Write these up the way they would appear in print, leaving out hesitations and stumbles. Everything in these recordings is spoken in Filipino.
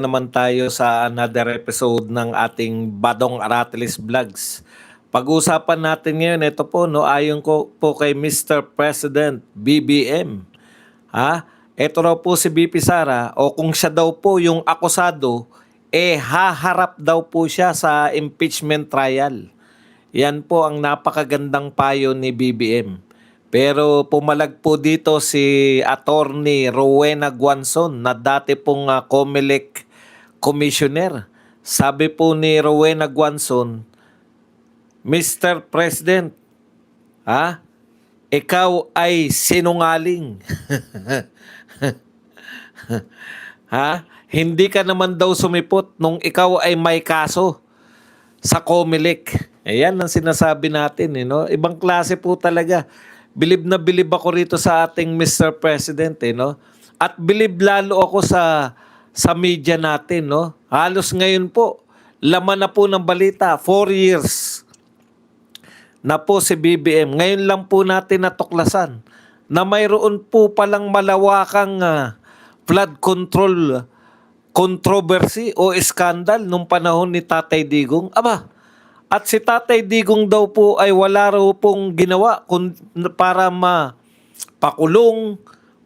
naman tayo sa another episode ng ating Badong Aratilis Vlogs. Pag-uusapan natin ngayon, ito po, no, ayon ko po kay Mr. President BBM. Ito raw po si BP Sara, o kung siya daw po yung akusado, haharap daw po siya sa impeachment trial. Yan po ang napakagandang payo ni BBM. Pero pumalag po dito si Attorney Rowena Guanzon na dati pong COMELEC Commissioner. Sabi po ni Rowena Guanzon, Mr. President, ikaw ay sinungaling. Hindi ka naman daw sumipot nung ikaw ay may kaso sa COMELEC. Ayan ang sinasabi natin. No? Ibang klase po talaga. Bilib na bilib ako rito sa ating Mr. President. No? At bilib lalo ako sa media natin. No? Halos ngayon po, laman na po ng balita, 4 years na po si BBM. Ngayon lang po natin natuklasan na mayroon po palang malawakang flood control controversy o skandal nung panahon ni Tatay Digong. At si Tatay Digong daw po ay wala raw pong ginawa para mapakulong,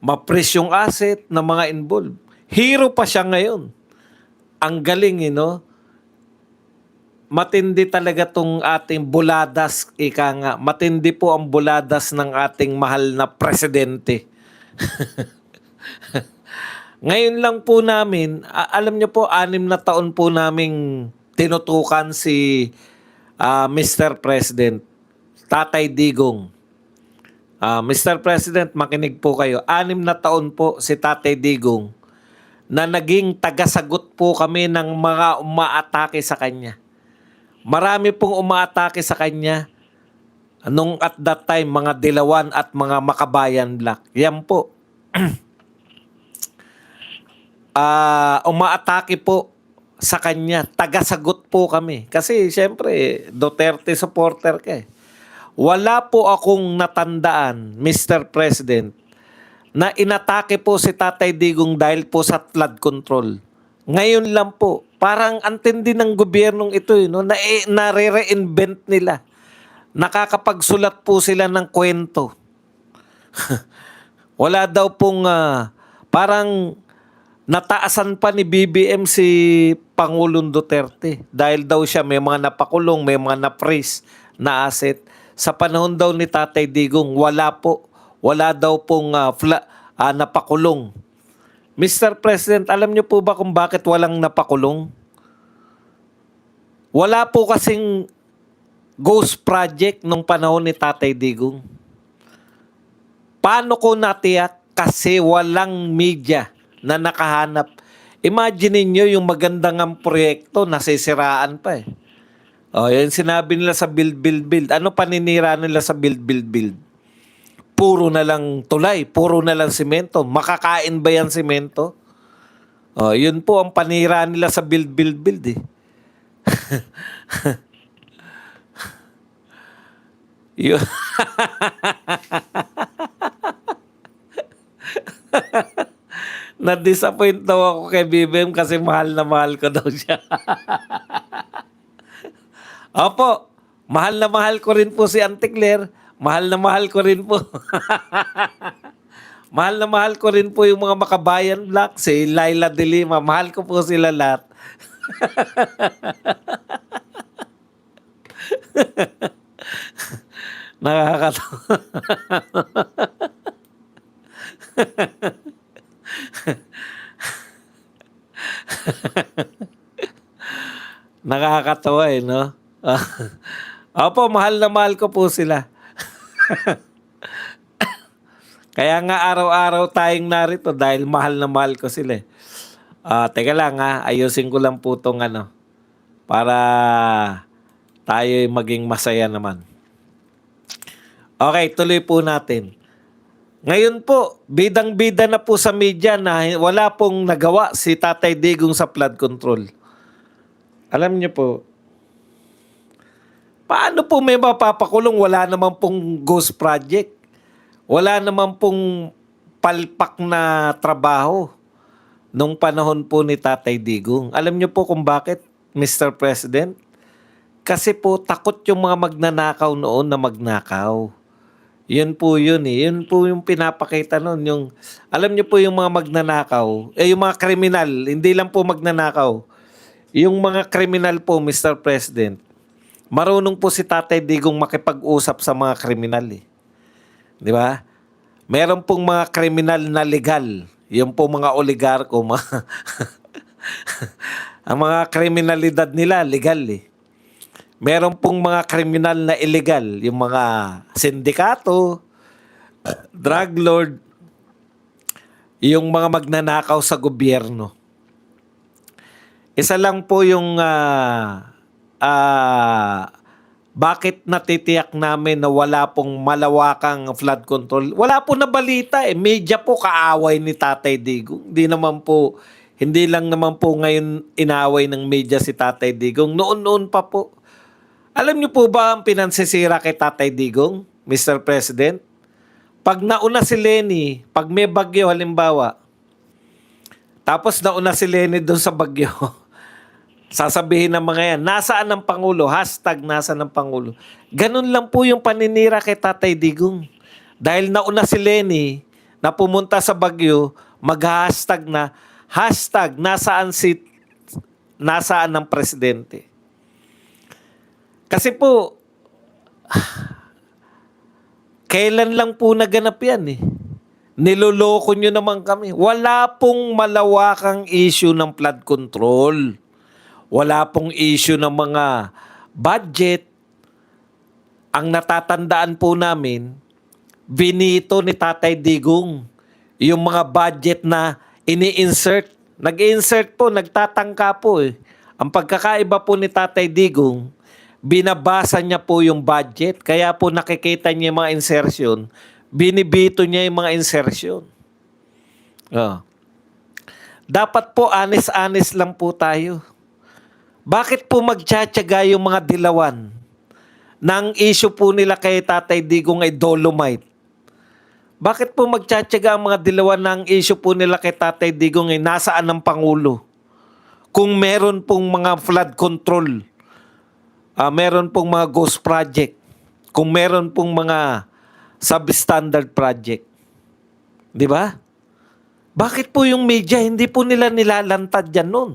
ma-freeze yung asset ng mga involved. Hero pa siya ngayon. Ang galing, Matindi talaga tong ating buladas, ika nga. Matindi po ang buladas ng ating mahal na presidente. Ngayon lang po namin, alam niyo po, 6 na taon po naming tinutukan si Mr. President, Tatay Digong. Mr. President, makinig po kayo. 6 na taon po si Tatay Digong na naging tagasagot po kami ng mga umaatake sa kanya. Marami pong umaatake sa kanya nung at that time, mga Dilawan at mga Makabayan Black. Yan po. Umaatake po sa kanya. Tagasagot po kami. Kasi siyempre, Duterte supporter ka eh. Wala po akong natandaan, Mr. President, na inatake po si Tatay Digong dahil po sa flood control. Ngayon lang po, parang antindi ng gobyernong ito, nare-reinvent nila. Nakakapagsulat po sila ng kwento. Wala daw pong parang nataasan pa ni BBM si Pangulong Duterte dahil daw siya may mga napakulong, may mga na-freeze na asset. Sa panahon daw ni Tatay Digong, wala po. Wala daw pong napakulong. Mr. President, alam niyo po ba kung bakit walang napakulong? Wala po kasing ghost project nung panahon ni Tatay Digong. Paano ko natiyak? Kasi walang media na nakahanap. Imagine niyo yung magandang ang proyekto, nasisiraan pa eh. Yan sinabi nila sa build. Ano paninira nila sa build? Puro na lang tulay, puro na lang simento. Makakain ba yan simento? Yun po ang panira nila sa build eh. Na-disappoint daw ako kay BBM kasi mahal na mahal ko daw siya. Opo, mahal na mahal ko rin po si Auntie Claire. Mahal na mahal ko rin po. Mahal na mahal ko rin po yung mga Makabayan Black, si Laila de Lima. Mahal ko po sila lahat. Nakakatawa. Nakakatawa no? Opo, mahal na mahal ko po sila. Kaya nga araw-araw tayong narito dahil mahal na mahal ko sila. Teka lang ayusin ko lang po itong para tayo maging masaya naman. Okay, tuloy po natin. Ngayon po, bidang-bida na po sa media na wala pong nagawa si Tatay Digong sa flood control. Alam niyo po, paano po may mapapakulong? Wala naman pong ghost project. Wala naman pong palpak na trabaho. nung panahon po ni Tatay Digong. Alam niyo po kung bakit, Mr. President? Kasi po takot yung mga magnanakaw noon na magnakaw. Yun po yun eh. Yun po yung pinapakita noon. Yung, alam niyo po yung mga magnanakaw, yung mga kriminal, hindi lang po magnanakaw. Yung mga kriminal po, Mr. President, marunong po si Tatay Digong makipag-usap sa mga kriminal eh. Di ba? Meron pong mga kriminal na legal. Yung po mga oligarko, ang mga kriminalidad nila legal eh. Meron pong mga kriminal na illegal, yung mga sindikato, drug lord, yung mga magnanakaw sa gobyerno. Isa lang po yung bakit natitiyak namin na wala pong malawakang flood control. Wala po na balita eh. Media po kaaway ni Tatay Digong. Hindi lang naman po ngayon inaaway ng media si Tatay Digong. Noon-noon pa po. Alam niyo po ba ang pinansisira kay Tatay Digong, Mr. President? Pag nauna si Lenny, pag may bagyo halimbawa, tapos nauna si Lenny doon sa bagyo, sasabihin ng mga yan, nasaan ang Pangulo? Hashtag nasaan ang Pangulo. Ganun lang po yung paninira kay Tatay Digong. Dahil nauna si Lenny na pumunta sa bagyo, mag-hashtag na, hashtag nasaan ang presidente. Kasi po, kailan lang po naganap yan eh. Niloloko nyo naman kami. Wala pong malawakang issue ng flood control. Wala pong issue ng mga budget. Ang natatandaan po namin, binito ni Tatay Digong yung mga budget na ini-insert. Nag-insert po, nagtatangka po eh. Ang pagkakaiba po ni Tatay Digong, binabasa niya po yung budget. Kaya po nakikita niya yung mga insertion. Binibito niya yung mga insertion. Oh. Dapat po honest-honest lang po tayo. Bakit po magtsatsaga yung mga dilawan ng issue po nila kay Tatay Digong ay Dolomite? Bakit po magtsatsaga ang mga dilawan ng issue po nila kay Tatay Digong ay nasaan ang Pangulo? Kung meron pong mga flood control, meron pong mga ghost project, kung meron pong mga substandard project. Di ba? Bakit po yung media hindi po nila nilalantad dyan noon?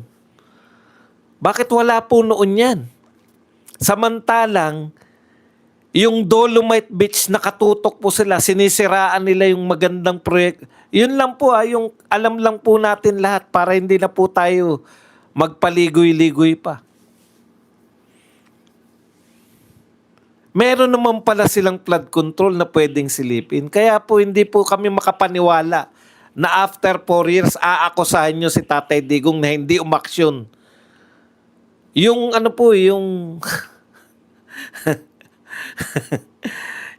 Bakit wala po noon yan? Samantalang, yung Dolomite Beach, nakatutok po sila, sinisiraan nila yung magandang proyekto. Yun lang po, yung alam lang po natin lahat para hindi na po tayo magpaligoy-ligoy pa. Meron naman pala silang flood control na pwedeng silipin. Kaya po hindi po kami makapaniwala na after 4 years, aakusahan nyo si Tatay Digong na hindi umaksyon. Yung ano po, yung...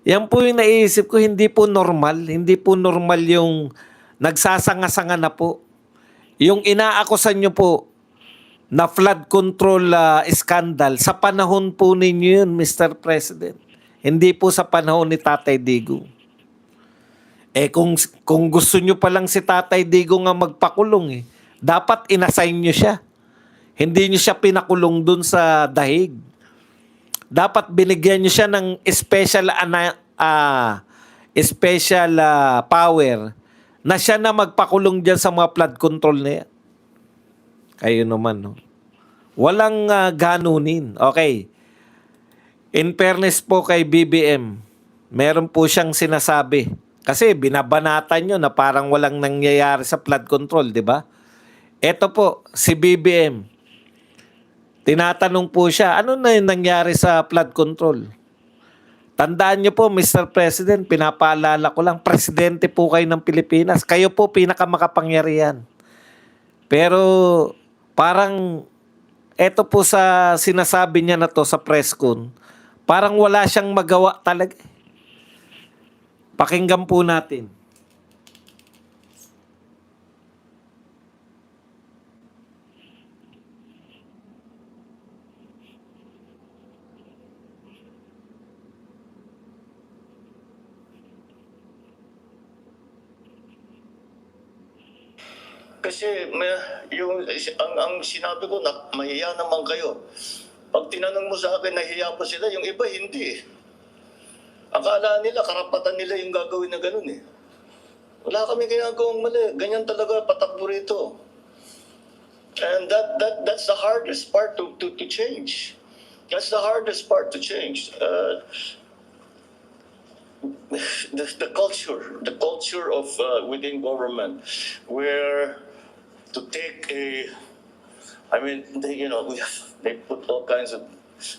yan po yung naisip ko, hindi po normal. Hindi po normal yung nagsasanga-sanga na po. Yung inaakusan nyo po na flood control scandal, sa panahon po ninyo yun, Mr. President. Hindi po sa panahon ni Tatay Digong. Kung gusto nyo palang si Tatay Digong nga magpakulong, dapat inassign nyo siya. Hindi nyo siya pinakulong dun sa dahig. Dapat binigyan nyo siya ng special power na siya na magpakulong dyan sa mga flood control na yan. Kayo naman, no? Walang ganunin. Okay. In fairness po kay BBM, meron po siyang sinasabi. Kasi binabanatan nyo na parang walang nangyayari sa flood control, di ba? Ito po, si BBM. Tinatanong po siya, ano na yung nangyari sa flood control? Tandaan niyo po, Mr. President, pinapaalala ko lang, presidente po kayo ng Pilipinas. Kayo po pinakamakapangyarihan. Pero parang, eto po sa sinasabi niya na to sa press con, parang wala siyang magawa talaga. Pakinggan po natin. Kasi ang sinabi ko na mahiya naman kayo. Pag tinanong mo sa akin, nahiya pa sila, yung iba hindi. Akala nila, karapatan nila yung gagawin na ganun eh. Wala kami ginagawang mali. Ganyan talaga patakbo rito. And that's the hardest part to change. That's the hardest part to change. The culture of within government, where to take they put all kinds of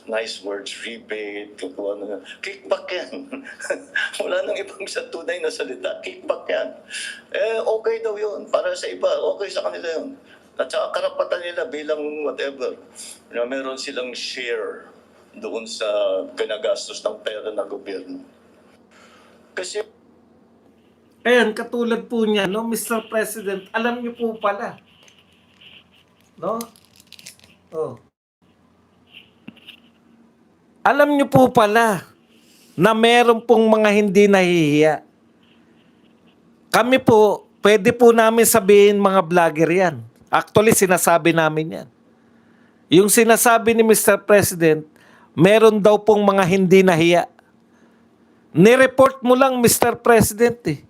nice words, rebate, kickback yan. Wala nang ibang sa tunay na salita, kickback yan. Okay daw yun, para sa iba, okay sa kanila yun. At saka karapatan nila bilang whatever, meron silang share doon sa ginagastos ng pera ng gobyerno. Kasi Ayan, katulad po niya, no, Mr. President, alam niyo po pala. No? Oh. Alam niyo po pala na meron pong mga hindi nahihiya. Kami po, pwede po namin sabihin mga vlogger yan. Actually, sinasabi namin yan. Yung sinasabi ni Mr. President, meron daw pong mga hindi nahiya. Nireport mo lang, Mr. President eh.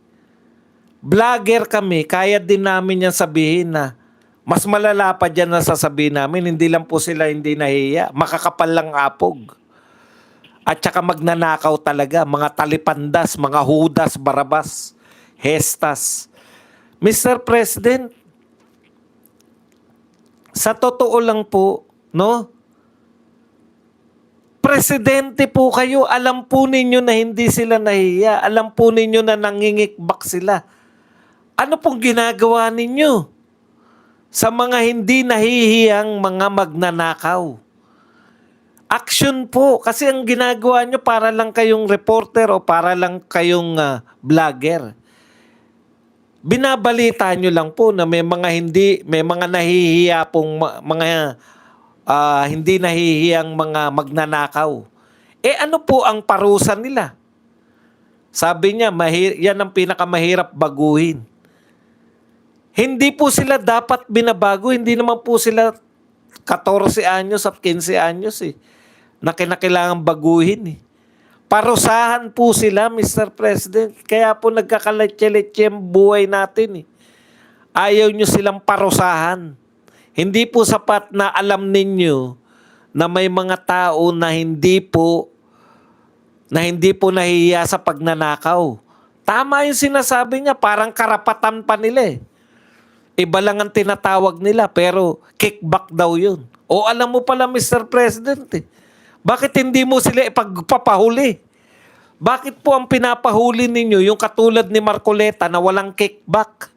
Vlogger kami, kaya din namin yan sabihin na mas malala pa dyan na sasabihin namin, hindi lang po sila hindi nahiya, makakapal lang apog. At saka magnanakaw talaga, mga talipandas, mga hudas, barabas, hestas. Mr. President, sa totoo lang po, no? Presidente po kayo, alam po ninyo na hindi sila nahiya, alam po ninyo na nangingikbak sila. Ano pong ginagawa ninyo sa mga hindi nahihiyang mga magnanakaw? Action po, kasi ang ginagawa nyo para lang kayong reporter o para lang kayong vlogger. Binabalita nyo lang po na may mga nahihiya pong mga hindi nahihiyang mga magnanakaw. Ano po ang parusa nila? Sabi niya, yan ang pinakamahirap baguhin. Hindi po sila dapat binabago, hindi naman po sila 14 anyos at 15 anyos na kinakailangan baguhin Parusahan po sila, Mr. President. Kaya po nagkakaletse-letse ang buhay natin Ayaw nyo silang parusahan. Hindi po sapat na alam ninyo na may mga tao na hindi po nahihiya sa pagnanakaw. Tama yung sinasabi niya, parang karapatan pa nila Iba lang ang tinatawag nila, pero kickback daw yun. O alam mo pala, Mr. President, bakit hindi mo sila ipagpapahuli? Bakit po ang pinapahuli ninyo yung katulad ni Marcoleta na walang kickback?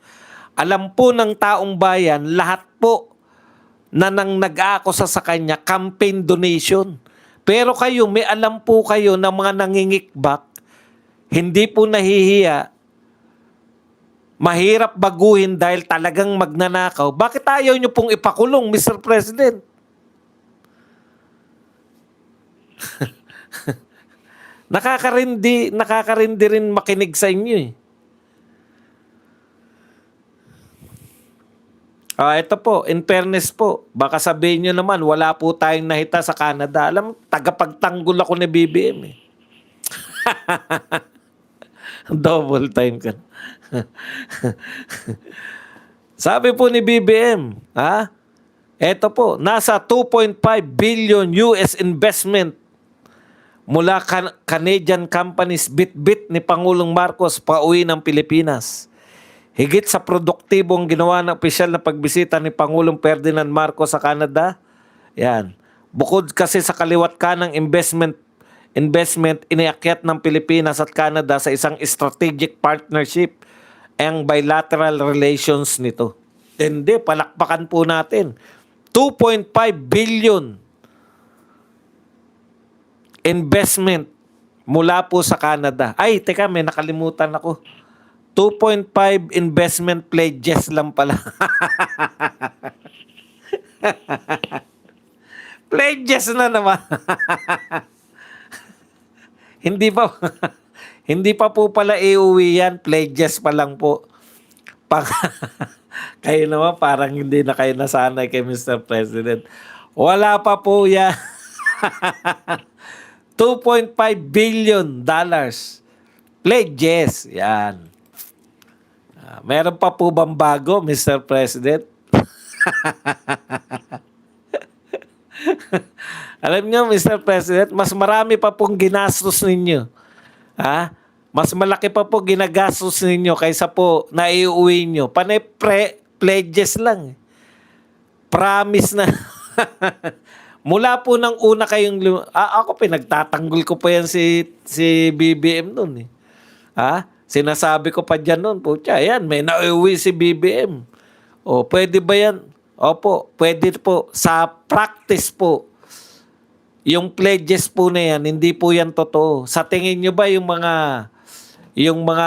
Alam po ng taong bayan, lahat po na nang nag-aakusa sa kanya, campaign donation. Pero kayo, may alam po kayo na mga nangingikback, hindi po nahihiya, mahirap baguhin dahil talagang magnanakaw. Bakit ayaw nyo pong ipakulong, Mr. President? Nakakarindi rin makinig sa inyo ito po, in fairness po, baka sabihin nyo naman, wala po tayong nahita sa Canada. Alam, tagapagtanggol ako ni BBM Double time ka. Sabi po ni BBM, eto po, nasa 2.5 billion US investment mula Canadian companies bit-bit ni Pangulong Marcos pauwi ng Pilipinas. Higit sa produktibong ginawa ng opisyal na pagbisita ni Pangulong Ferdinand Marcos sa Canada. Yan. Bukod kasi sa kaliwat kanang investment iniakyat ng Pilipinas at Canada sa isang strategic partnership ang bilateral relations nito. Hindi, palakpakan po natin. 2.5 billion investment mula po sa Canada. Ay, teka, may nakalimutan ako. 2.5 investment pledges lang pala. Pledges na naman. Hindi pa po pala iuwi yan. Pledges pa lang po. pang kayo naman parang hindi na kayo nasanay kay Mr. President. Wala pa po yan. $2.5 billion. Pledges. Yan. Meron pa po bang bago, Mr. President? Alam niyo, Mr. President, mas marami pa pong ginastos ninyo. Ha? Mas malaki pa po ginagastos ninyo kaysa po naiuwi nyo. Panay pledges lang. Promise na. Mula po nang una kayong... ako pinagtatanggol ko pa yan si BBM nun. Ha? Sinasabi ko pa dyan nun. Pucha, yan, may naiuwi si BBM. O, pwede ba yan? Opo, pwede po. Sa practice po, yung pledges po na yan, hindi po yan totoo. Sa tingin nyo ba yung mga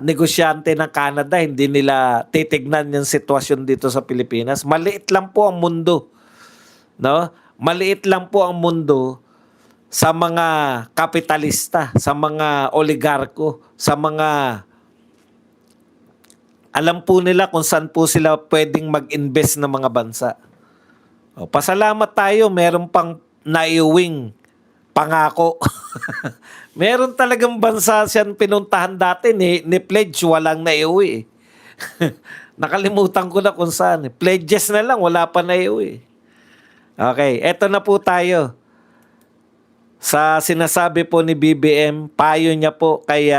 negosyante ng Canada, hindi nila titignan yung sitwasyon dito sa Pilipinas? Maliit lang po ang mundo. No? Maliit lang po ang mundo sa mga kapitalista, sa mga oligarko, sa mga alam po nila kung saan po sila pwedeng mag-invest ng mga bansa. O, pasalamat tayo, meron pang naiuwing pangako. Meron talagang bansa siyang pinuntahan dati ni pledge, walang naiuwi. Nakalimutan ko na kung saan. Pledges na lang, wala pa naiuwi. Okay, eto na po tayo. Sa sinasabi po ni BBM, payo niya po kay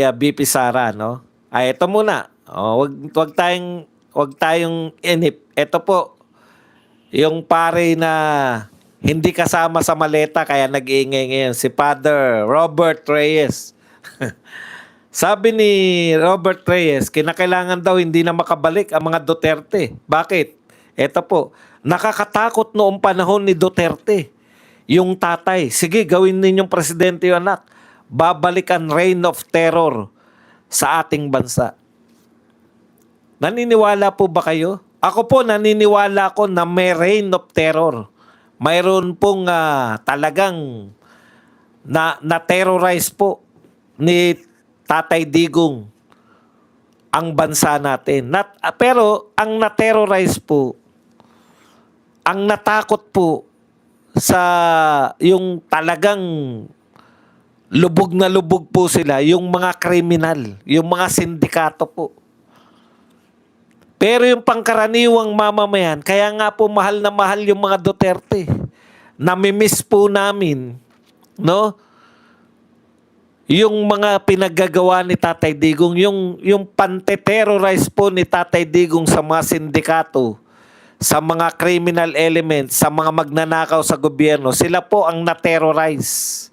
BP Sara, no? Ay, ito muna. Wag tayong inip. Ito po, yung pare na hindi kasama sa maleta kaya nag-iingay ngayon, si Father Robert Reyes. Sabi ni Robert Reyes, kinakailangan daw hindi na makabalik ang mga Duterte. Bakit? Ito po, nakakatakot noong panahon ni Duterte. Yung tatay, sige gawin ninyong presidente yung anak. Babalik ang reign of terror sa ating bansa. Naniniwala po ba kayo? Ako po naniniwala ko na may reign of terror. Mayroon pong talagang na-terrorize po ni Tatay Digong ang bansa natin. Pero ang na-terrorize po, ang natakot po sa yung talagang lubog na lubog po sila, yung mga kriminal, yung mga sindikato po. Pero yung pangkaraniwang mamamayan, kaya nga po mahal na mahal yung mga Duterte. Namimiss po namin, no? Yung mga pinaggagawa ni Tatay Digong, yung pante-terrorize po ni Tatay Digong sa mga sindikato, sa mga criminal elements, sa mga magnanakaw sa gobyerno, sila po ang na-terrorize.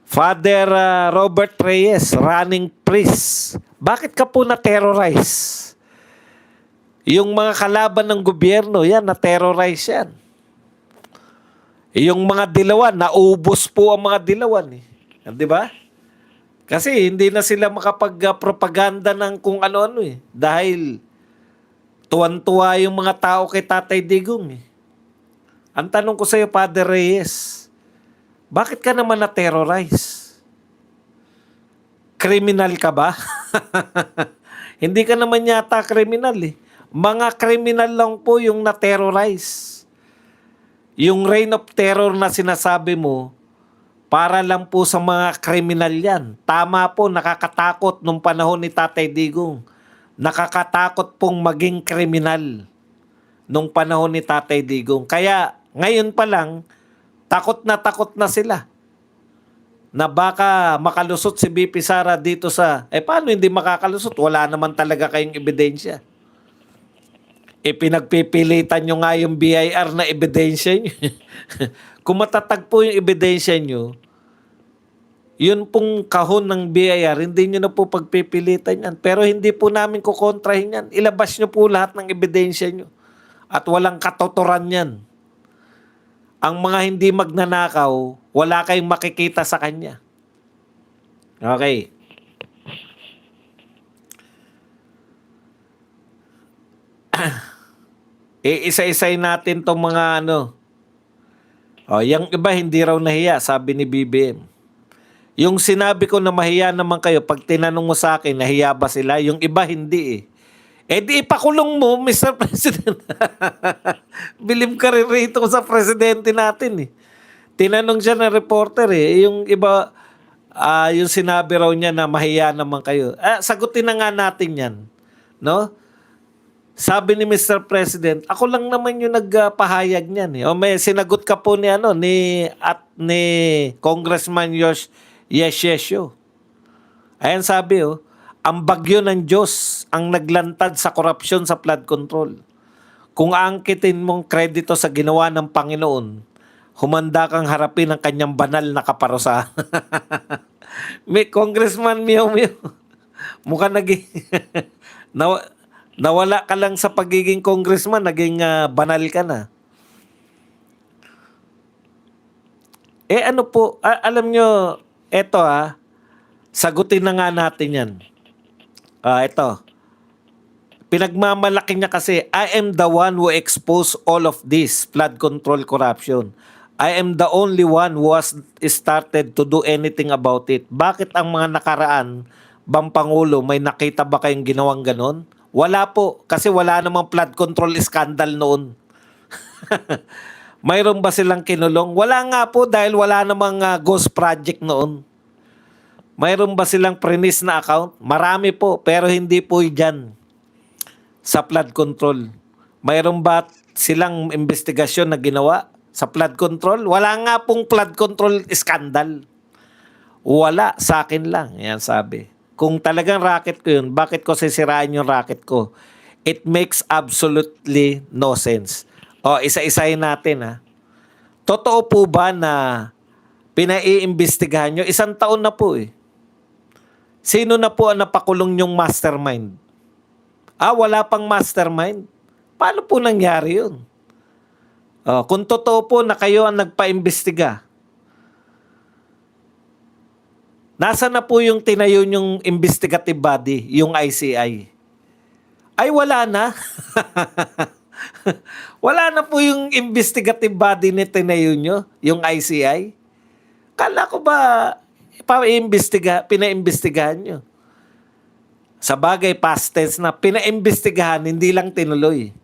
Father Robert Reyes, running priest, bakit ka po na-terrorize? Yung mga kalaban ng gobyerno, yan, na-terrorize yan. Yung mga dilawan, naubos po ang mga dilawan. Di ba? Kasi hindi na sila makapag-propaganda ng kung ano-ano eh. Dahil tuwan-tuwa yung mga tao kay Tatay Digong eh. Ang tanong ko sa iyo, Father Reyes, bakit ka naman na-terrorize? Kriminal ka ba? Hindi ka naman yata kriminal eh. Mga kriminal lang po yung na-terrorize. Yung reign of terror na sinasabi mo, para lang po sa mga kriminal yan. Tama po, nakakatakot nung panahon ni Tatay Digong. Nakakatakot pong maging kriminal nung panahon ni Tatay Digong. Kaya ngayon pa lang, takot na sila na baka makalusot si BP Sara dito sa... paano hindi makakalusot? Wala naman talaga kayong ebidensya. Pinagpipilitan nyo nga yung BIR na ebidensya nyo. Kung matatag po yung ebidensya nyo, yun pong kahon ng BIR, hindi nyo na po pagpipilitan yan. Pero hindi po namin kukontrahin yan. Ilabas nyo po lahat ng ebidensya nyo. At walang katotoran yan. Ang mga hindi magnanakaw, wala kayong makikita sa kanya. Okay. Isa-isay natin tong mga yung iba hindi raw nahiya, sabi ni BBM. Yung sinabi ko na mahiya naman kayo, pag tinanong mo sa akin, nahiya ba sila? Yung iba hindi eh. Eh di ipakulong mo, Mr. President. Bilib ka rin rito sa presidente natin eh. Tinanong siya ng reporter eh. Yung iba, yung sinabi raw niya na mahiya naman kayo. Sagutin na nga natin yan. No? Sabi ni Mr. President, ako lang naman yung nagpahayag niyan eh. O may sinagot ka po ni ni Congressman Yesyo. Ayan sabi ang bagyo ng Diyos ang naglantad sa korupsyon sa flood control. Kung angkitin mong kredito sa ginawa ng Panginoon, humanda kang harapin ang kanyang banal na kaparusahan. May Congressman Meow Meow. Mukha naging nawala ka lang sa pagiging congressman, naging banal ka na. Ano po, alam nyo, eto sagutin na nga natin yan. Ito. Pinagmamalaki niya kasi, I am the one who exposed all of this flood control corruption. I am the only one who has started to do anything about it. Bakit ang mga nakaraan, bang Pangulo, may nakita ba kayong ginawang ganon? Wala po, kasi wala namang flood control scandal noon. Mayroon ba silang kinulong? Wala nga po dahil wala namang ghost project noon. Mayroon ba silang prenis na account? Marami po, pero hindi po dyan sa flood control. Mayroon ba silang investigasyon na ginawa sa flood control? Wala nga pong flood control scandal. Wala, sa akin lang. Yan sabi. Kung talagang racket ko yun, bakit ko sisirain yung racket ko? It makes absolutely no sense. Isa-isahin natin Totoo po ba na pinaiimbestigahan nyo? 1 taon na po eh. Sino na po ang napakulong yung mastermind? Wala pang mastermind? Paano po nangyari yun? Kung totoo po na kayo ang nagpa-imbestiga, nasa na po yung tinayo yung investigative body, yung ICI? Ay, wala na. Wala na po yung investigative body na tinayo nyo, yung ICI. Kala ko ba pinaimbestigahan nyo? Sa bagay, past tense na, pinaimbestigahan, hindi lang tinuloy.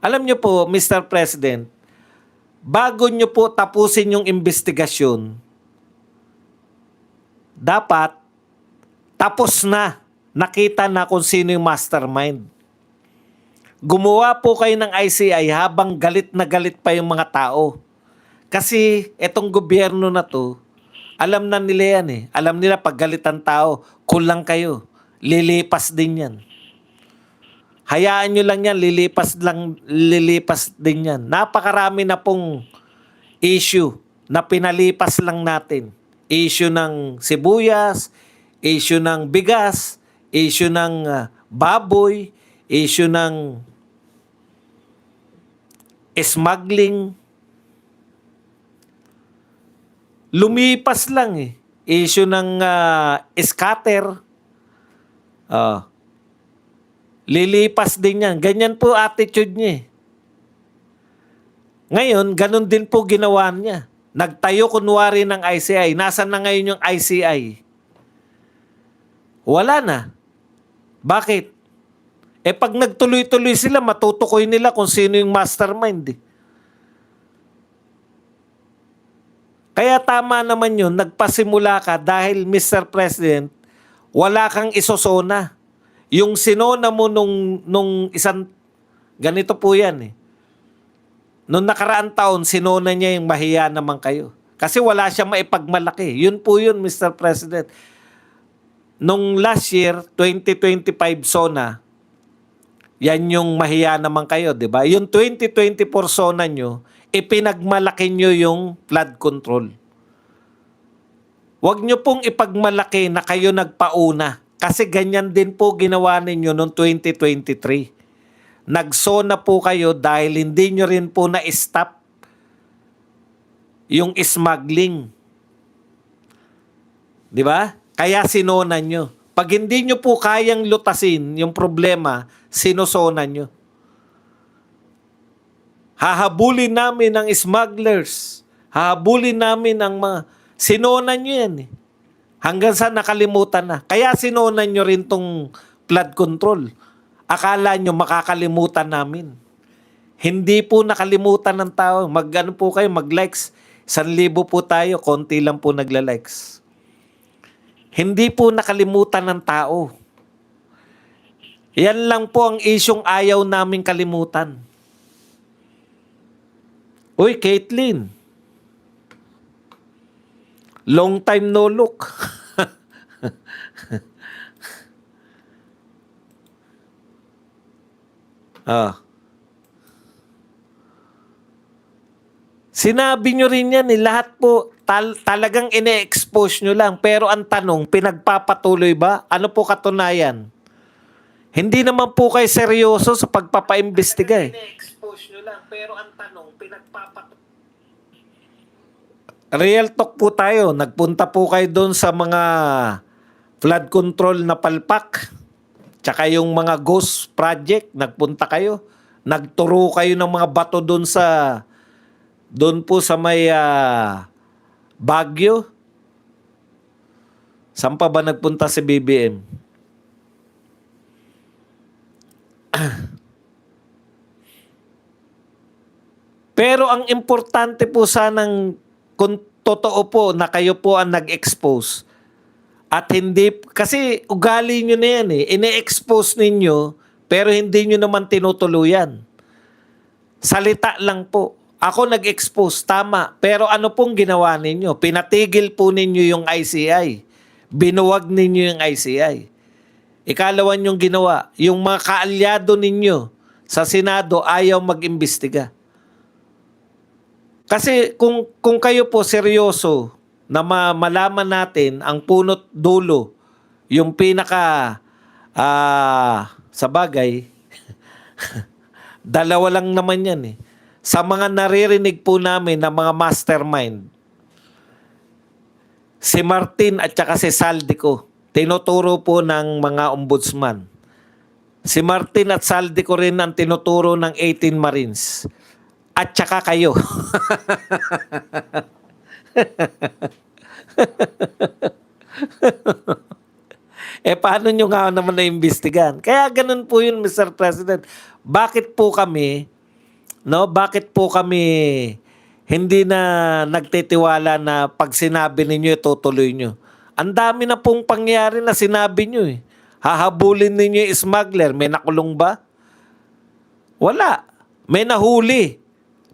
Alam nyo po, Mr. President, bago nyo po tapusin yung investigasyon, dapat tapos na. Nakita na kung sino yung mastermind. Gumawa po kayo ng ICI habang galit na galit pa yung mga tao. Kasi etong gobyerno na to, alam na nila yan eh. Alam nila pag galit ang tao, kulang kayo. Lilipas din yan. Hayaan nyo lang yan, lilipas din yan. Napakarami na pong issue na pinalipas lang natin. Issue ng sibuyas, issue ng bigas, issue ng baboy, issue ng smuggling. Lumipas lang eh. Issue ng scatter. Lilipas din yan. Ganyan po attitude niya eh. Ngayon, ganun din po ginawa niya. Nagtayo kunwari ng ICI. Nasaan na ngayon yung ICI? Wala na. Bakit? Pag nagtuloy-tuloy sila, matutukoy nila kung sino yung mastermind eh. Kaya tama naman yun, nagpasimula ka dahil Mr. President, wala kang isosona. Yung sinona mo nung isang, ganito po yan eh. Nung nakaraang taon, sinona niya yung mahiya naman kayo. Kasi wala siya maipagmalaki. Yun po yun, Mr. President. Nung last year, 2025 SONA, yan yung mahiya naman kayo, di ba? Yung 2024 SONA nyo, ipinagmalaki nyo yung flood control. Huwag nyo pong ipagmalaki na kayo nagpauna. Kasi ganyan din po ginawa ninyo noong 2023. Nagsona po kayo dahil hindi nyo rin po na-stop yung smuggling. Di ba? Kaya sinona nyo. Pag hindi nyo po kayang lutasin yung problema, sinosona nyo. Hahabulin namin ang smugglers. Hahabulin namin ang mga... Sinona nyo yan eh. Hanggang sa nakalimutan na. Kaya sinunan nyo rin tong flood control. Akala nyo makakalimutan namin. Hindi po nakalimutan ng tao. Mag-ano po kayo, mag-likes. 1,000 po tayo, konti lang po nagla-likes. Hindi po nakalimutan ng tao. Yan lang po ang isyong ayaw naming kalimutan. Uy, Caitlyn. Long time no look. Ah. Sinabi nyo rin yan eh. Lahat po talagang ine-expose nyo lang. Pero ang tanong, pinagpapatuloy ba? Ano po katunayan? Hindi naman po kayo seryoso sa pagpapaimbestiga eh. Ine-expose nyo lang. Pero ang tanong, pinagpapatuloy. Real talk po tayo. Nagpunta po kayo doon sa mga flood control na palpak. Tsaka yung mga ghost project. Nagpunta kayo. Nagturo kayo ng mga bato doon po sa may Baguio. Saan pa ba nagpunta si BBM? Pero ang importante po sanang kung totoo po na kayo po ang nag-expose at hindi, kasi ugali nyo na yan eh, ine-expose ninyo pero hindi nyo naman tinutuluyan. Salita lang po. Ako nag-expose, tama. Pero ano pong ginawa ninyo? Pinatigil po ninyo yung ICI. Binuwag ninyo yung ICI. Ikalawan yung ginawa, yung mga kaalyado ninyo sa Senado ayaw mag-imbestiga. Kasi kung kayo po seryoso na malaman natin ang punot dulo, yung pinaka sa bagay, dalawa lang naman yan eh. Sa mga naririnig po namin na mga mastermind, si Martin at saka si Saldico, tinuturo po ng mga ombudsman. Si Martin at Saldico rin ang tinuturo ng 18 Marines. At saka kayo. Paano nyo nga naman naimbestigan? Kaya ganun po yun, Mr. President. Bakit po kami hindi na nagtitiwala na pag sinabi ninyo, itutuloy nyo? Ang dami na pong pangyari na sinabi nyo eh. Hahabulin ninyo yung smuggler. May nakulong ba? Wala. May nahuli.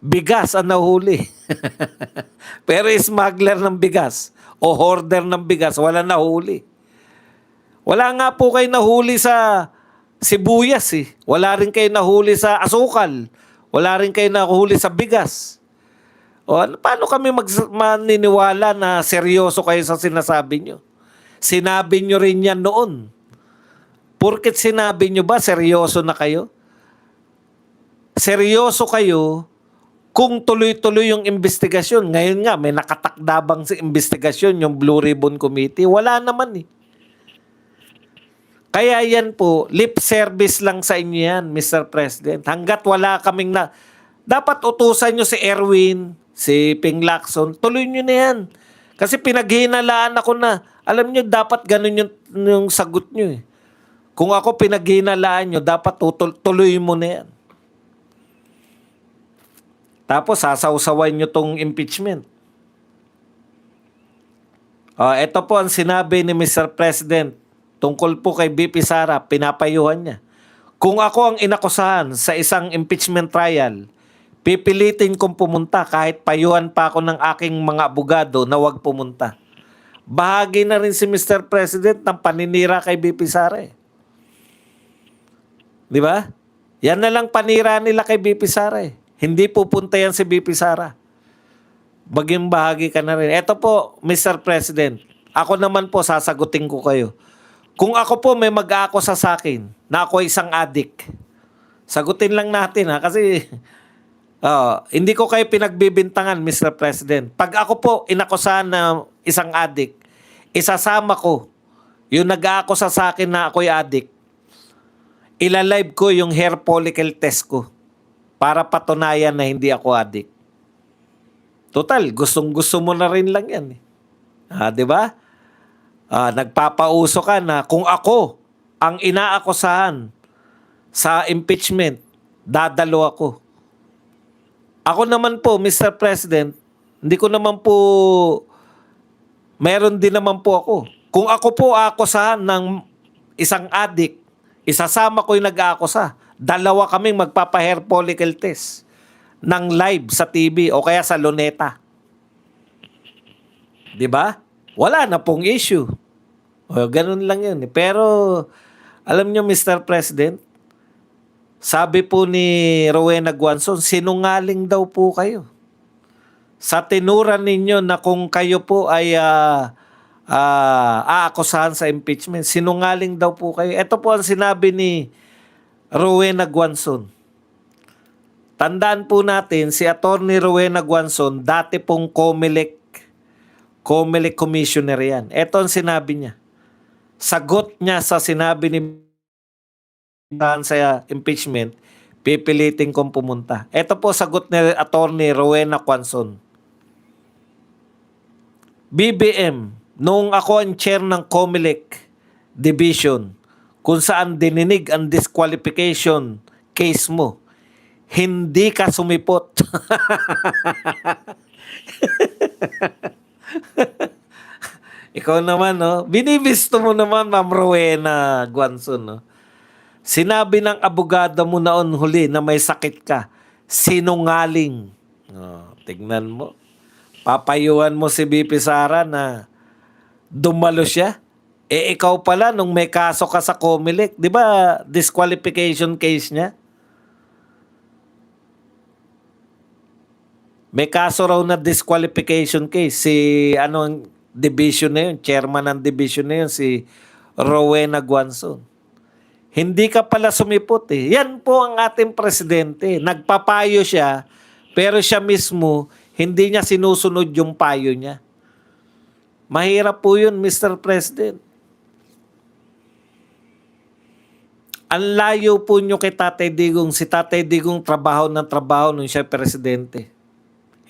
Bigas ang nahuli. Pero smuggler ng bigas o hoarder ng bigas, wala nahuli. Wala nga po kayo nahuli sa sibuyas eh. Wala rin kayo nahuli sa asukal. Wala rin kayo nahuli sa bigas. O, paano kami maniniwala na seryoso kayo sa sinasabi nyo? Sinabi nyo rin yan noon. Porket sinabi nyo ba, seryoso na kayo? Seryoso kayo kung tuloy-tuloy yung investigasyon. Ngayon nga, may nakatakdabang sa investigasyon, yung Blue Ribbon Committee. Wala naman eh. Kaya yan po, lip service lang sa inyo yan, Mr. President. Hanggat wala kaming dapat utusan nyo si Erwin, si Ping Lacson, tuloy nyo na yan. Kasi pinaghinalaan ako na, alam nyo, dapat ganun yung sagot nyo eh. Kung ako pinaghinalaan nyo, dapat tuloy mo na yan. Tapos sasawsawan nyo tong impeachment. Ito po ang sinabi ni Mr. President tungkol po kay BP Sara, pinapayuhan niya. Kung ako ang inakusahan sa isang impeachment trial, pipilitin kong pumunta kahit payuhan pa ako ng aking mga abogado na wag pumunta. Bahagi na rin si Mr. President ng paninira kay BP Sara eh. Di ba? Yan na lang panira nila kay BP Sara eh. Hindi pupunta yan si BP Sara. Baging bahagi ka na rin. Ito po, Mr. President, ako naman po sasagutin ko kayo. Kung ako po may mag-aakusa sa akin na ako isang adik, sagutin lang natin ha, kasi hindi ko kayo pinagbibintangan, Mr. President. Pag ako po inakusahan na isang adik, isasama ko yung nag-aakusa sa akin na ako'y adik, ilalive ko yung hair follicle test ko para patunayan na hindi ako adik. Total, gustong-gusto mo na rin lang yan. 'Di ba? nagpapauso ka na kung ako ang inaakusahan sa impeachment, dadalo ako. Ako naman po, Mr. President, hindi ko naman po, meron din naman po ako. Kung ako po aakusahan ng isang adik, isasama ko yung nag-aakusa. Dalawa kaming magpapa-hair follicle test ng live sa TV o kaya sa Luneta. Di ba? Wala na pong issue. O, ganun lang yun. Pero, alam nyo, Mr. President, sabi po ni Rowena Guanzon, sinungaling daw po kayo. Sa tinuran ninyo na kung kayo po ay aakusahan sa impeachment, sinungaling daw po kayo. Ito po ang sinabi ni Rowena Guanzon. Tandaan po natin, si Attorney Rowena Guanzon, dati pong COMELEC Commissioner yan. Ito ang sinabi niya. Sagot niya sa sinabi ni sa impeachment, pipilitin kong pumunta. Ito po sagot ni Attorney Rowena Guanzon. BBM, noong ako ang chair ng COMELEC Division, kung saan dininig ang disqualification case mo, hindi ka sumipot. Ikaw naman, no? Binibisto mo naman, Ma'am Rowena Guanzon, no? Sinabi ng abogado mo noon huli na may sakit ka, sinungaling. Oh, tignan mo. Papayuhan mo si BP Sara na dumalo siya. Eh ikaw pala nung may kaso ka sa COMELEC, di ba disqualification case niya? May kaso raw na disqualification case. Si anong division na yun, chairman ng division na yun, si Rowena Guanzon. Hindi ka pala sumipot eh. Yan po ang ating presidente. Nagpapayo siya, pero siya mismo, hindi niya sinusunod yung payo niya. Mahirap po yun, Mr. President. Ang layo po nyo kay Tatay Digong. Si Tatay Digong trabaho ng trabaho nung siya presidente.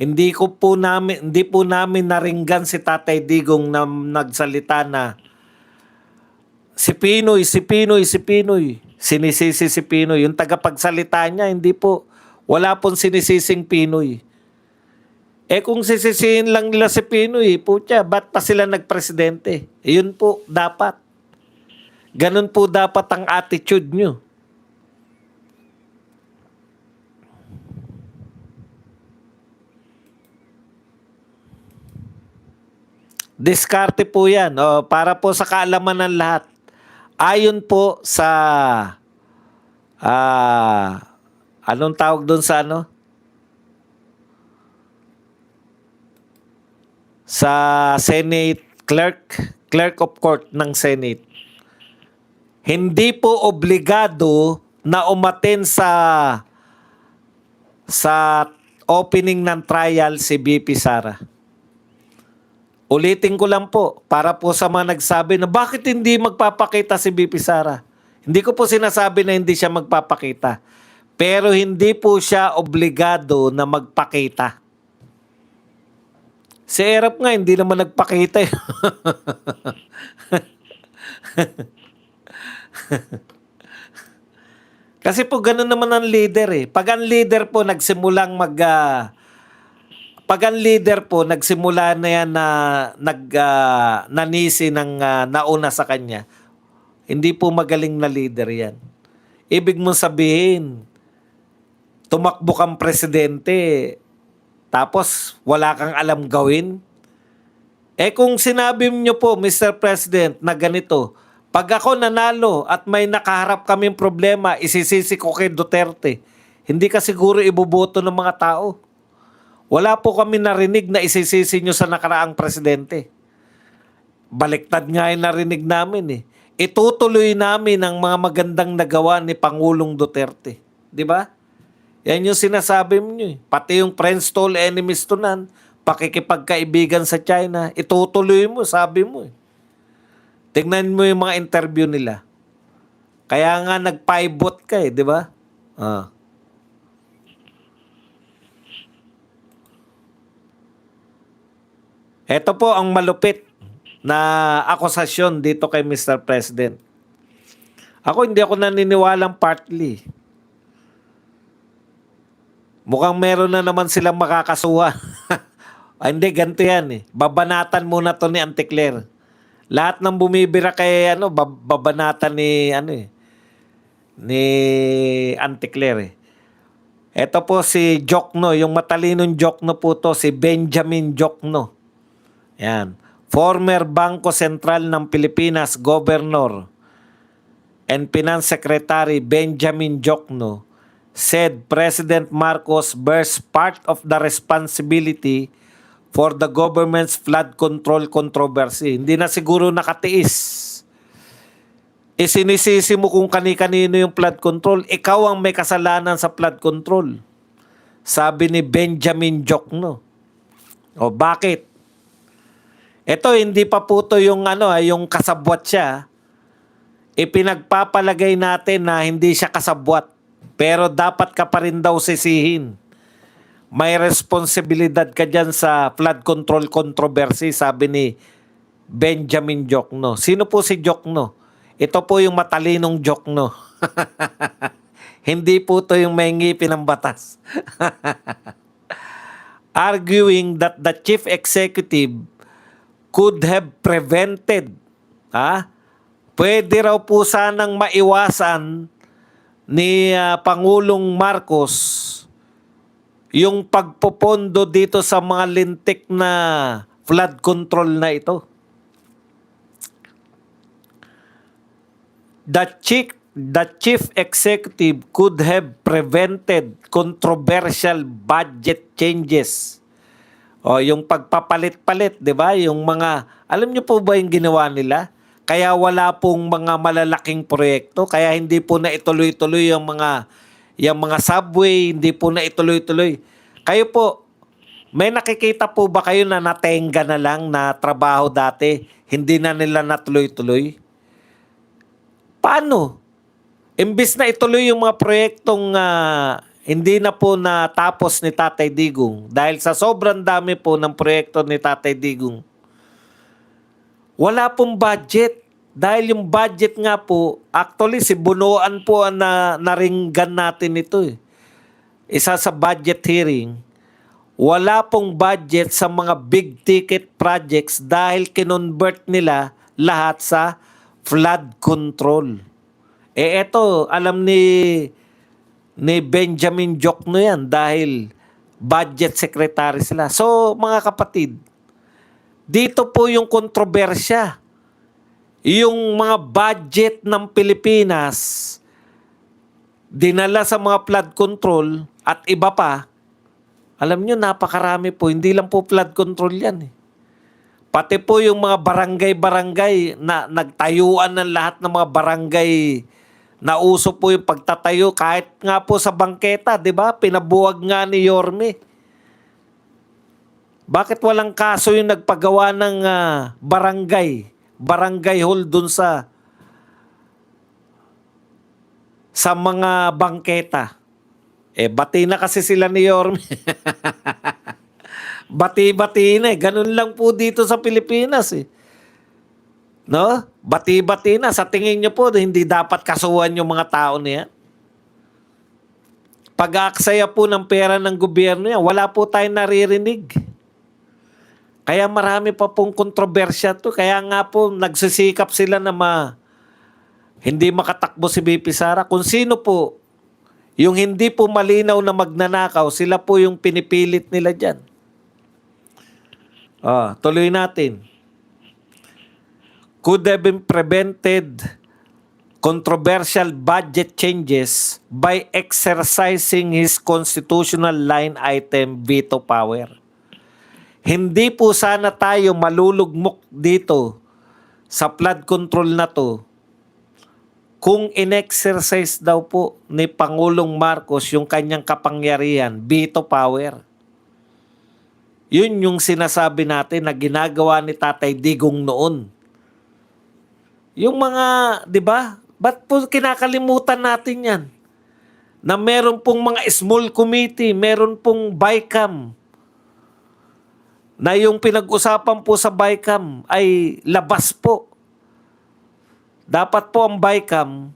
Hindi po namin naringgan si Tatay Digong na nagsalita na si Pinoy. Sinisisi si Pinoy. Yung tagapagsalita niya, hindi po. Wala pong sinisising Pinoy. Eh kung sisisihin lang nila si Pinoy, putya, ba't pa sila nagpresidente? Yun po dapat. Ganun po dapat ang attitude nyo. Diskarte po yan. O, para po sa kaalaman ng lahat. Ayon po sa anong tawag doon sa ano? Sa Senate clerk of court ng Senate. Hindi po obligado na umattend sa opening ng trial si BP Sara. Ulitin ko lang po, para po sa mga nagsabi na bakit hindi magpapakita si BP Sara. Hindi ko po sinasabi na hindi siya magpapakita. Pero hindi po siya obligado na magpakita. Si Erap nga, hindi naman nagpakita eh. Kasi po ganun naman ang leader eh. Pag ang leader po nagsimulang pag ang leader po, nagsimula na yan na nanisi ng nauna sa kanya, hindi po magaling na leader yan. Ibig mong sabihin, tumakbo kang presidente, tapos wala kang alam gawin. Eh kung sinabi niyo po, Mr. President, na ganito, pag ako nanalo at may nakaharap kaming problema, isisisi ko kay Duterte, hindi ka siguro iboboto ng mga tao. Wala po kami narinig na isisisi nyo sa nakaraang presidente. Baliktad nga yung narinig namin eh. Itutuloy namin ang mga magandang nagawa ni Pangulong Duterte. Di ba? Yan yung sinasabi mo nyo eh. Pati yung friends to all, enemies to none, pakikipagkaibigan sa China, itutuloy mo, sabi mo eh. Tingnan mo yung mga interview nila. Kaya nga nag-pivot ka eh, di ba? Ito po ang malupit. na akusasyon dito kay Mr. President. Hindi ako naniniwalang partly. Mukhang meron na naman silang makakasuha. Hindi, ganito yan eh. Babanatan muna to ni Anticler. Lahat ng bumibira kay babanatan ni Anticler eh. Ito po si Jokno, yung matalinong Jokno po to, si Benjamin Jokno. Yan. Former Bangko Sentral ng Pilipinas Governor and Finance Secretary Benjamin Jokno said President Marcos bears part of the responsibility for the government's flood control controversy. Hindi na siguro nakatiis. Sinisisi mo kung kani-kanino yung flood control. Ikaw ang may kasalanan sa flood control. Sabi ni Benjamin Jokno. O bakit? Ito hindi pa po to yung yung kasabwat siya. Ipinagpapalagay natin na hindi siya kasabwat. Pero dapat ka pa rin daw sisihin. May responsibilidad ka dyan sa flood control controversy, sabi ni Benjamin Jokno. Sino po si Jokno? Ito po yung matalinong Jokno. Hindi po to yung may ngipin ng batas. Arguing that the chief executive could have prevented, pwede raw po sanang maiwasan ni Pangulong Marcos yung pagpopondo dito sa mga lintik na flood control na ito. The chief executive could have prevented controversial budget changes. O yung pagpapalit-palit, 'di ba? Yung mga, alam niyo po ba yung ginawa nila? Kaya wala pong mga malalaking proyekto, kaya hindi po na ituloy-tuloy yung mga subway, hindi po na ituloy-tuloy. Kayo po, may nakikita po ba kayo na natenga na lang na trabaho dati, hindi na nila natuloy-tuloy? Paano? Imbis na ituloy yung mga proyektong hindi na po natapos ni Tatay Digong dahil sa sobrang dami po ng proyekto ni Tatay Digong. Wala pong budget. Dahil yung budget nga po, actually si Bunuan po ang naringgan natin ito eh. Isa sa budget hearing, wala pong budget sa mga big ticket projects dahil kinonvert nila lahat sa flood control. Eto, alam ni Benjamin Jokno yan dahil budget secretary sila. So mga kapatid, dito po yung kontrobersya. Yung mga budget ng Pilipinas dinala sa mga flood control at iba pa, alam nyo, napakarami po. Hindi lang po flood control yan eh. Pati po yung mga barangay-barangay na nagtayuan ng lahat ng mga barangay na uso po yung pagtatayo kahit nga po sa bangketa, di ba? Pinabuwag nga ni Yorme. Bakit walang kaso yung nagpagawa ng barangay hall dun sa mga bangketa? Bati na kasi sila ni Yorme. Bati-bati na eh. Ganun lang po dito sa Pilipinas eh. No? Bati-bati na. Sa tingin nyo po, hindi dapat kasuhan yung mga tao niya. Pag-aaksaya po ng pera ng gobyerno yan, wala po tayong naririnig. Kaya marami pa pong kontrobersya to. Kaya nga po, nagsisikap sila na hindi makatakbo si BP Sara. Kung sino po, yung hindi po malinaw na magnanakaw, sila po yung pinipilit nila dyan. Tuloy natin. Could have been prevented controversial budget changes by exercising his constitutional line item veto power. Hindi po sana tayo malulugmok dito sa flood control na to kung in-exercise daw po ni Pangulong Marcos yung kanyang kapangyarihan, veto power. Yun yung sinasabi natin na ginagawa ni Tatay Digong noon. Yung mga, di ba? Ba't po kinakalimutan natin yan? Na meron pong mga small committee, meron pong BICAM na yung pinag-usapan po sa BICAM ay labas po. Dapat po ang BICAM,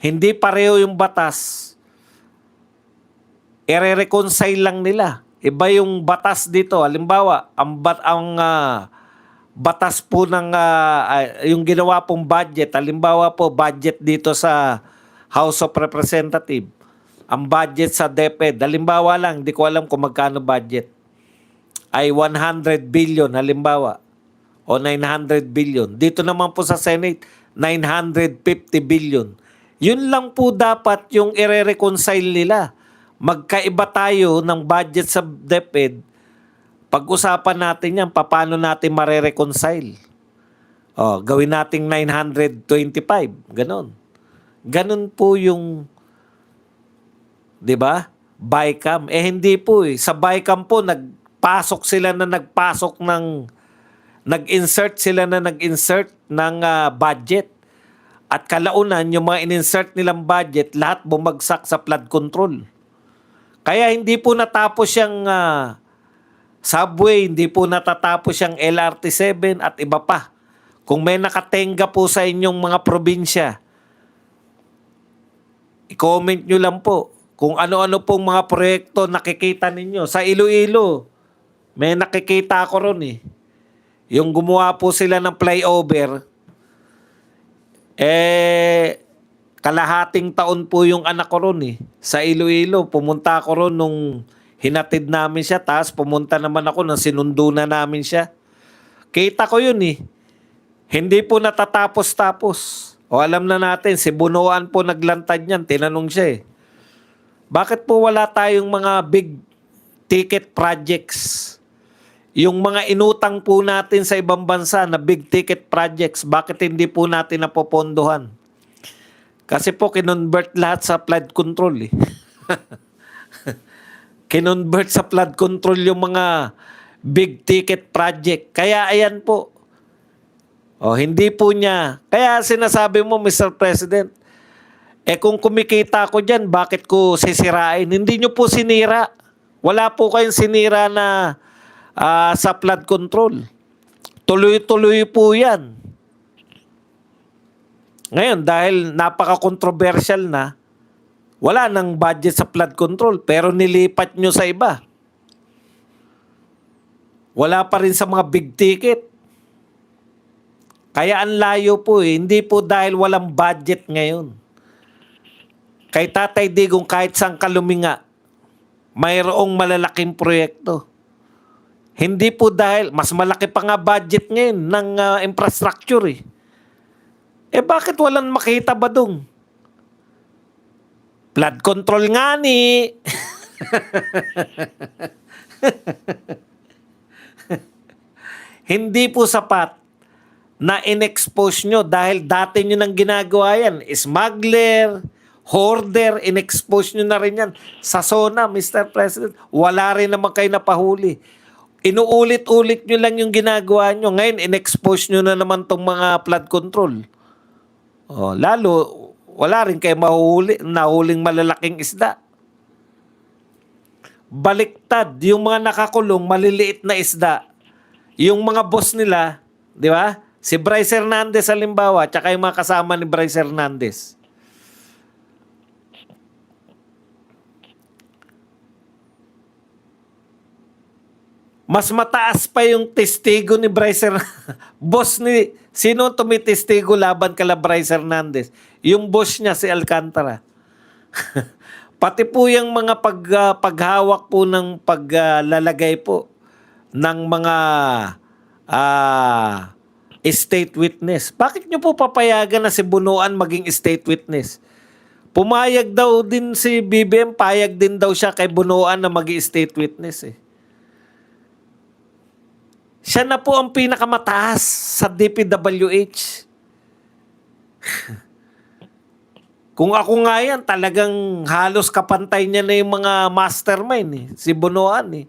hindi pareho yung batas, i-reconcile lang nila. Iba yung batas dito. Halimbawa, ang batas po ng yung ginawa pong budget. Halimbawa po, budget dito sa House of Representatives. Ang budget sa DepEd. Halimbawa lang, di ko alam kung magkano budget. Ay 100 billion, halimbawa. O 900 billion. Dito naman po sa Senate, 950 billion. Yun lang po dapat yung i-reconcile nila. Magkaiba tayo ng budget sa DepEd. Pag-usapan natin yan, paano natin mare-reconcile. Gawin nating 925. Ganon. Ganon po yung, di ba? BICAM. Hindi po eh. Sa BICAM po, nag-insert sila ng budget. At kalaunan, yung mga in-insert nilang budget, lahat bumagsak sa flood control. Kaya hindi po natapos yung subway, hindi po natatapos yung LRT-7 at iba pa. Kung may nakatenga po sa inyong mga probinsya, i-comment nyo lang po kung ano-ano pong mga proyekto nakikita ninyo. Sa Iloilo, may nakikita ko ron eh. Yung gumawa po sila ng flyover, kalahating taon po yung anak ko ron eh. Sa Iloilo, pumunta ako ron nung hinatid namin siya, tapos pumunta naman ako nang sinundo na namin siya. Kita ko yun eh. Hindi po natatapos-tapos. O alam na natin, si Bunuan po naglantad niyan, tinanong siya eh. Bakit po wala tayong mga big ticket projects? Yung mga inutang po natin sa ibang bansa na big ticket projects, bakit hindi po natin napopondohan? Kasi po kinonvert lahat sa flood control eh. Kinonvert sa flood control yung mga big ticket project. Kaya ayan po. Hindi po niya. Kaya sinasabi mo, Mr. President, kung kumikita ko dyan, bakit ko sisirain? Hindi nyo po sinira. Wala po kayong sinira na sa flood control. Tuloy-tuloy po yan. Ngayon, dahil napaka-controversial na, wala nang budget sa flood control, pero nilipat nyo sa iba. Wala pa rin sa mga big ticket. Kaya ang layo po eh. Hindi po dahil walang budget ngayon. Kay Tatay Digong kahit saan kaluminga, mayroong malalaking proyekto. Hindi po dahil, mas malaki pa nga budget ngayon ng infrastructure eh. Bakit walang makita ba dong? Flood control nga ni. Hindi po sapat na in-expose nyo dahil dati nyo nang ginagawa yan. Smuggler, hoarder, in-expose nyo na rin yan. Sa SONA, Mr. President, wala rin naman kayo napahuli. Inuulit-ulit nyo lang yung ginagawa nyo. Ngayon, in-expose nyo na naman tong mga flood control. Lalo, wala rin kayo nahuling malalaking isda. Baliktad, yung mga nakakulong, maliliit na isda. Yung mga boss nila, di ba? Si Bryce Hernandez halimbawa, tsaka yung mga kasama ni Bryce Hernandez. Mas mataas pa yung testigo ni Bryce Hernandez. Boss ni, sino tumitestigo laban kala Bryce Hernandez? Yung boss niya, si Alcantara. Pati po yung mga paghawak po ng paglalagay po ng mga state witness. Bakit nyo po papayagan na si Bunuan maging state witness? Pumayag daw din si BBM, payag din daw siya kay Bunuan na maging state witness eh. Siya na po ang pinakamataas sa DPWH. Kung ako nga yan, talagang halos kapantay niya na yung mga mastermind eh. Si Bunuan eh.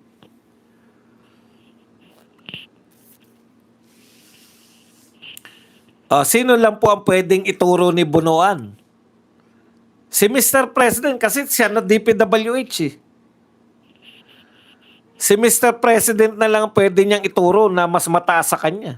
Sino lang po ang pwedeng ituro ni Bunuan? Si Mr. President kasi siya na DPWH eh. Si Mr. President na lang pwede niyang ituro na mas mataas sa kanya.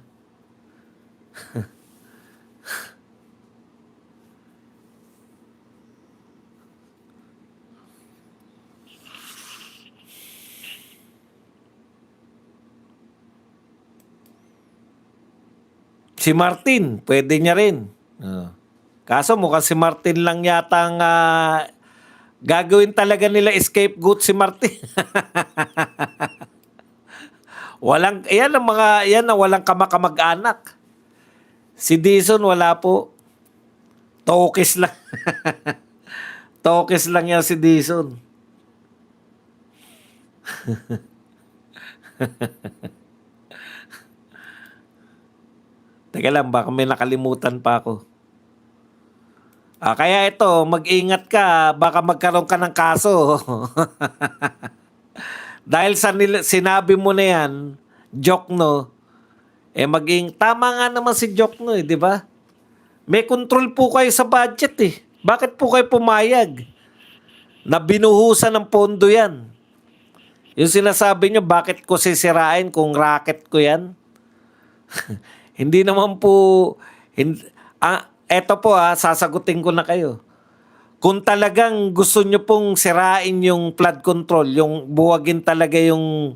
Si Martin, pwede niya rin. Kaso mukhang si Martin lang yata ang gagawin talaga nila scapegoat si Martin. Yan ang mga, yan ang walang kamakamag-anak. Si Dizon wala po. Tokis lang. Tokis lang yan si Dizon. Teka lang, baka may nakalimutan pa ako. Kaya ito, mag-ingat ka, baka magkaroon ka ng kaso. Dahil sa sinabi mo na yan, Jokno, tama nga naman si Jokno, di ba? May control po kayo sa budget eh. Bakit po kayo pumayag na binuhusan ng pondo yan? Yung sinasabi nyo, bakit ko sisirain kung racket ko yan? Hindi naman po, eto po sasagutin ko na kayo. Kung talagang gusto nyo pong sirain yung flood control, yung buwagin talaga yung,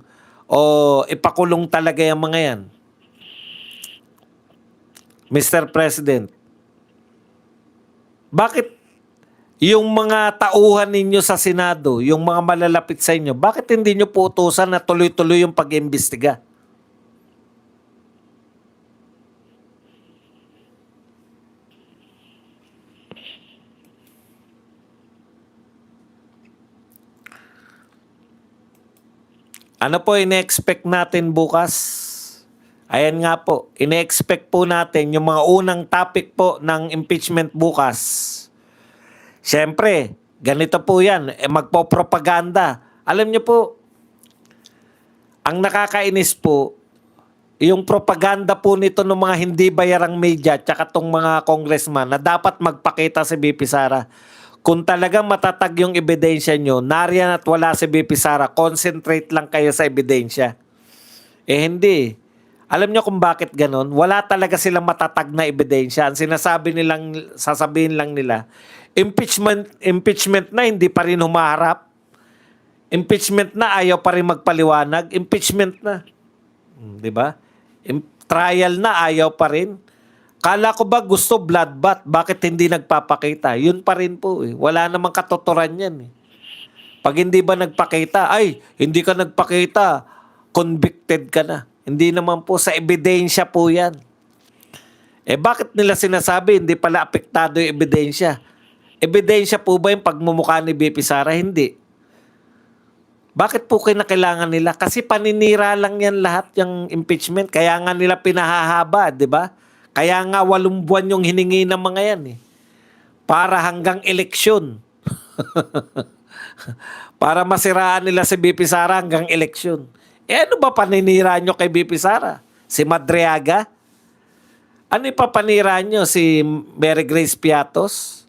ipakulong talaga yung mga yan. Mr. President, bakit yung mga tauhan ninyo sa Senado, yung mga malalapit sa inyo, bakit hindi nyo po utusan na tuloy-tuloy yung pag-imbestiga? Ano po ine-expect natin bukas? Ayan nga po, ine-expect po natin yung mga unang topic po ng impeachment bukas. Siyempre, ganito po yan, magpo-propaganda. Alam niyo po, ang nakakainis po, yung propaganda po nito ng mga hindi bayarang media tsaka tong mga congressman na dapat magpakita si BP Sara. Kung talagang matatag yung ebidensya nyo, nariyan at wala si BP Sara, concentrate lang kayo sa ebidensya. Hindi. Alam nyo kung bakit ganon? Wala talaga silang matatag na ebidensya. Ang sasabihin lang nila, impeachment na hindi pa rin humaharap. Impeachment na ayaw pa rin magpaliwanag. Impeachment na. Di ba? Trial na ayaw pa rin. Kala ko ba gusto bloodbath? Bakit hindi nagpapakita? Yun pa rin po eh. Wala namang katotoran yan eh. Pag hindi ba nagpakita, hindi ka nagpakita, convicted ka na. Hindi naman po, sa ebidensya po yan. Bakit nila sinasabi, hindi pala apektado yung ebidensya? Ebidensya po ba yung pagmumukha ni BP Sara? Hindi. Bakit po kinakailangan nila? Kasi paninira lang yan lahat yung impeachment. Kaya nga nila pinahahaba, di ba? Kaya nga 8 buwan yung hiningi ng mga yan eh. Para hanggang eleksyon. Para masiraan nila si BP Sara hanggang eleksyon. Ano ba paninira nyo kay BP Sara? Si Madriaga? Ano ipapanira nyo? Si Mary Grace Piatos?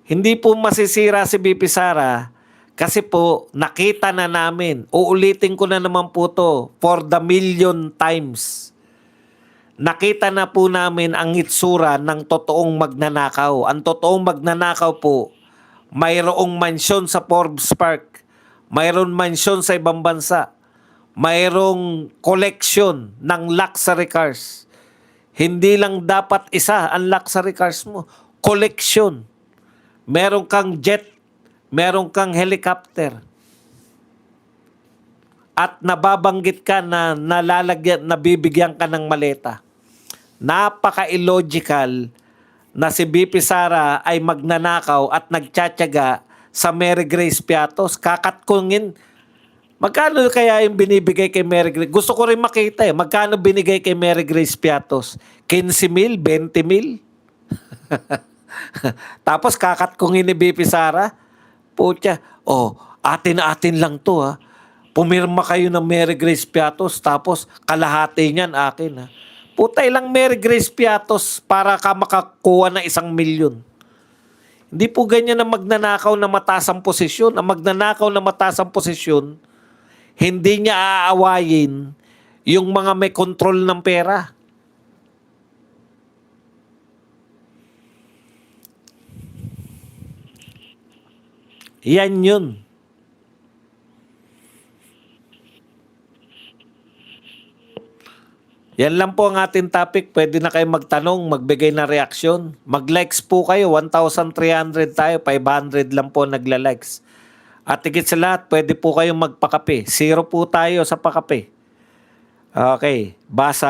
Hindi po masisira si BP Sara kasi po nakita na namin. Uulitin ko na naman po to for the million times. Nakita na po namin ang itsura ng totoong magnanakaw. Ang totoong magnanakaw po, mayroong mansyon sa Forbes Park, mayroong mansyon sa ibang bansa, mayroong collection ng luxury cars. Hindi lang dapat isa ang luxury cars mo, collection. Meron kang jet, meron kang helicopter. At nababanggit ka na nabibigyan ka ng maleta. Napaka-illogical na si BP Sara ay magnanakaw at nagtsatsaga sa Mary Grace Piatos. Kakatkungin. Magkano kaya yung binibigay kay Mary Grace? Gusto ko rin makita eh. Magkano binigay kay Mary Grace Piatos? 15,000? 20,000? Tapos kakatkungin ni BP Sara? Putya. Atin-atin lang to ha. Pumirma kayo ng Mary Grace Piatos tapos kalahati niyan akin ha. Puta, ilang Mary Grace Piatos para ka makakuha ng 1 milyon. Hindi po ganyan ang magnanakaw na mataas ang posisyon. Ang magnanakaw na mataas ang posisyon, hindi niya aawayin yung mga may control ng pera. Yan yun. Yan lang po ang ating topic. Pwede na kayo magtanong, magbigay na reaksyon. Mag-likes po kayo. 1,300 tayo. 500 lang po nagla-likes. At higit sa lahat, pwede po kayong magpakape. 0 po tayo sa pakape. Okay, basa.